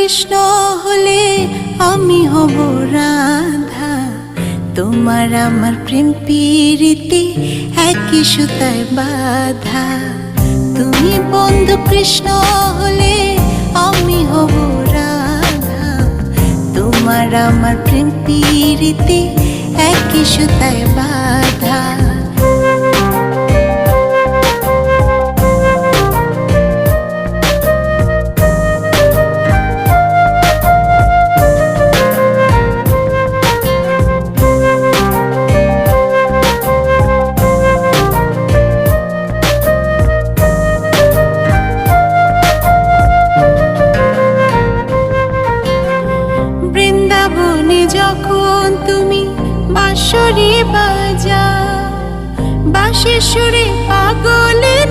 কৃষ্ণ হলে আমি হব রাধা। তোমার আমার প্রেম প্রীতি একই সুতায় বাঁধা। তুমি বন্ধু কৃষ্ণ হলে আমি হব রাধা। তোমার আমার প্রেম প্রীতি একই সুতায় বাঁধা। বৃন্দাবনে যখন তুমি বাঁশরি বাজাও, বাঁশির সুরে পাগলের